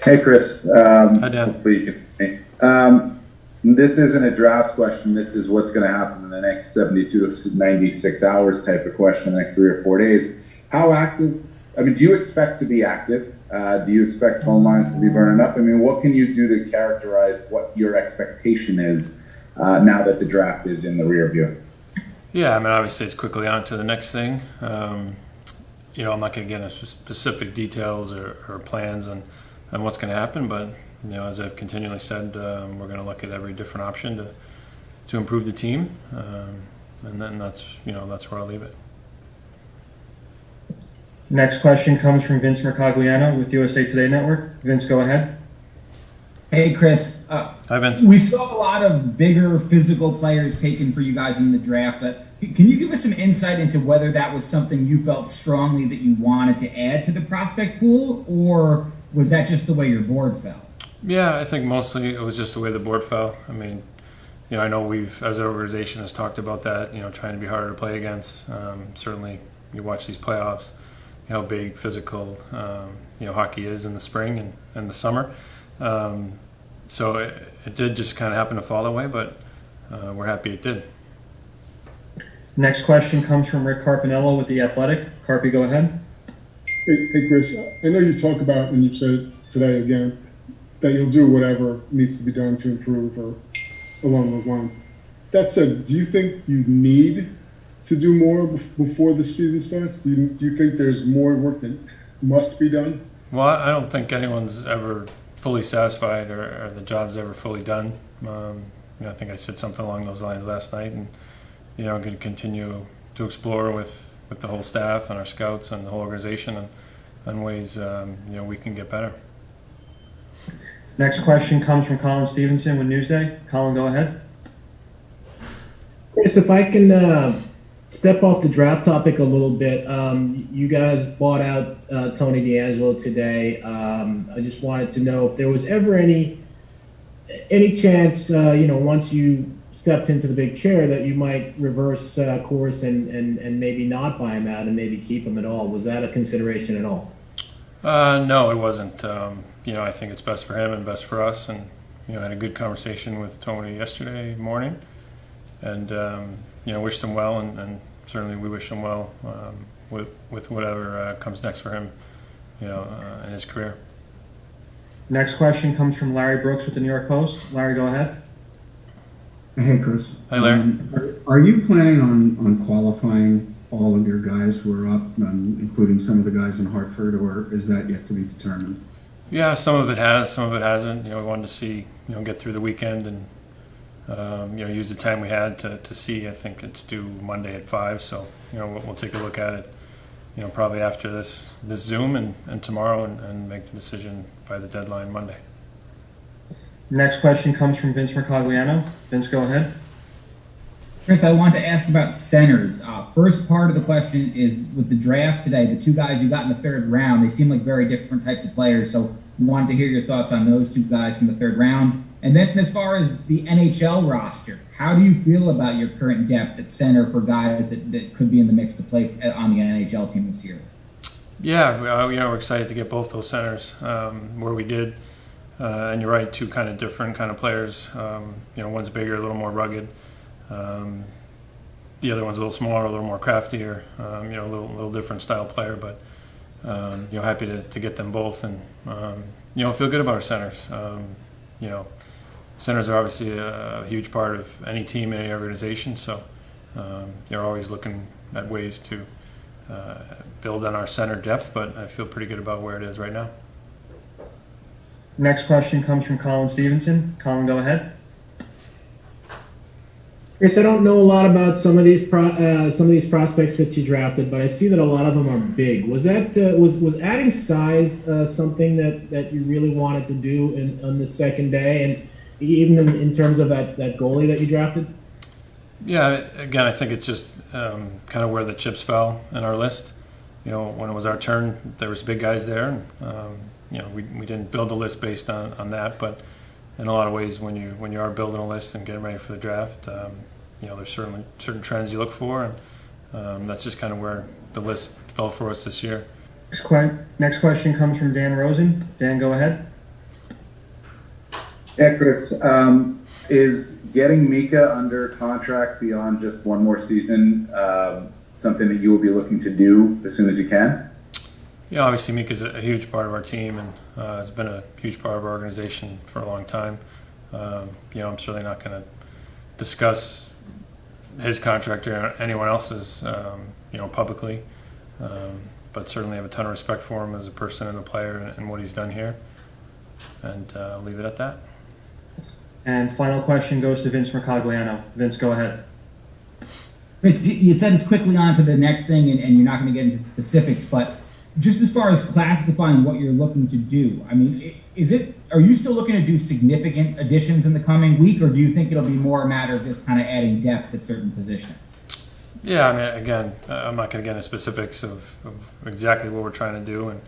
Hey, Chris. Hi, Dan. Hopefully you can hear me. This isn't a draft question. This is what's going to happen in the next 72 to 96 hours type of question, the next 3 or 4 days. How active? I mean, do you expect to be active? Do you expect phone lines to be burning up? I mean, what can you do to characterize what your expectation is now that the draft is in the rear view? Yeah, I mean, obviously it's quickly on to the next thing. I'm not going to get into specific details or plans on what's going to happen, but as I've continually said, we're going to look at every different option to improve the team, and then that's where I'll leave it. Next question comes from Vince Mercogliano with USA Today Network. Vince, go ahead. Hey, Chris. Hi, Vince. We saw a lot of bigger physical players taken for you guys in the draft. Can you give us some insight into whether that was something you felt strongly that you wanted to add to the prospect pool, or was that just the way your board fell? Yeah, I think mostly it was just the way the board fell. I mean, I know we've, as an organization, has talked about that, trying to be harder to play against. Certainly, you watch these playoffs, how big physical, hockey is in the spring and the summer. So it did just kind of happen to fall that way, but we're happy it did. Next question comes from Rick Carpinello with The Athletic. Carpy, go ahead. Hey, Chris, I know you talk about, and you've said it today again, that you'll do whatever needs to be done to improve or along those lines. That said, do you think you need to do more before the season starts? Do you think there's more work that must be done? Well, I don't think anyone's ever fully satisfied or the job's ever fully done. I think I said something along those lines last night, and I'm going to continue to explore with the whole staff and our scouts and the whole organization and ways we can get better. Next question comes from Colin Stevenson with Newsday. Colin, go ahead. Chris, if I can step off the draft topic a little bit, you guys bought out Tony DeAngelo today. I just wanted to know if there was ever any chance, once you stepped into the big chair, that you might reverse course and maybe not buy him out and maybe keep him at all. Was that a consideration at all? No, it wasn't. I think it's best for him and best for us. And I had a good conversation with Tony yesterday morning, and wished him well, and certainly we wish him well with whatever comes next for him, in his career. Next question comes from Larry Brooks with the New York Post. Larry, go ahead. Hey, Chris. Hi, Larry. Are you planning on qualifying all of your guys who are up, including some of the guys in Hartford, or is that yet to be determined? Yeah, some of it has, some of it hasn't. We wanted to see, get through the weekend and, use the time we had to see. I think it's due Monday at 5, so, we'll take a look at it, probably after this Zoom and tomorrow and make the decision by the deadline Monday. Next question comes from Vince Mercogliano. Vince, go ahead. Chris, I want to ask about centers. First part of the question is with the draft today, the two guys you got in the third round, they seem like very different types of players. So we wanted to hear your thoughts on those two guys from the third round. And then as far as the NHL roster, how do you feel about your current depth at center for guys that could be in the mix to play on the NHL team this year? Yeah, we're excited to get both those centers where we did. And you're right, two kind of different kind of players. One's bigger, a little more rugged. The other one's a little smaller, a little more craftier, a little different style player, but happy to get them both and feel good about our centers. Centers are obviously a huge part of any team, any organization, so you're always looking at ways to build on our center depth, but I feel pretty good about where it is right now. Next question comes from Colin Stevenson. Colin, go ahead. Chris, I don't know a lot about some of these prospects that you drafted, but I see that a lot of them are big. Was that was adding size something that you really wanted to do on the second day, and even in terms of that goalie that you drafted? Yeah, again, I think it's just kind of where the chips fell in our list. When it was our turn, there was big guys there. And, we didn't build the list based on that, but in a lot of ways, when you are building a list and getting ready for the draft, there's certainly certain trends you look for, and that's just kind of where the list fell for us this year. Next question comes from Dan Rosen. Dan, go ahead. Yeah, Chris, is getting Mika under contract beyond just one more season something that you will be looking to do as soon as you can? Yeah, obviously Mika's a huge part of our team and has been a huge part of our organization for a long time. I'm certainly not going to discuss his contract or anyone else's, publicly. But certainly have a ton of respect for him as a person and a player and what he's done here. And leave it at that. And final question goes to Vince Mercogliano. Vince, go ahead. Chris, you said it's quickly on to the next thing, and you're not going to get into specifics, but just as far as classifying what you're looking to do, I mean, are you still looking to do significant additions in the coming week, or do you think it'll be more a matter of just kind of adding depth at certain positions? Yeah, I mean, again, I'm not going to get into specifics of exactly what we're trying to do, and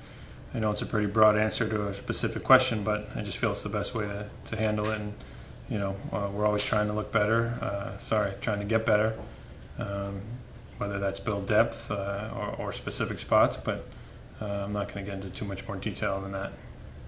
I know it's a pretty broad answer to a specific question, but I just feel it's the best way to handle it. And we're always trying to look better. Trying to get better, whether that's build depth or specific spots. But I'm not going to get into too much more detail than that.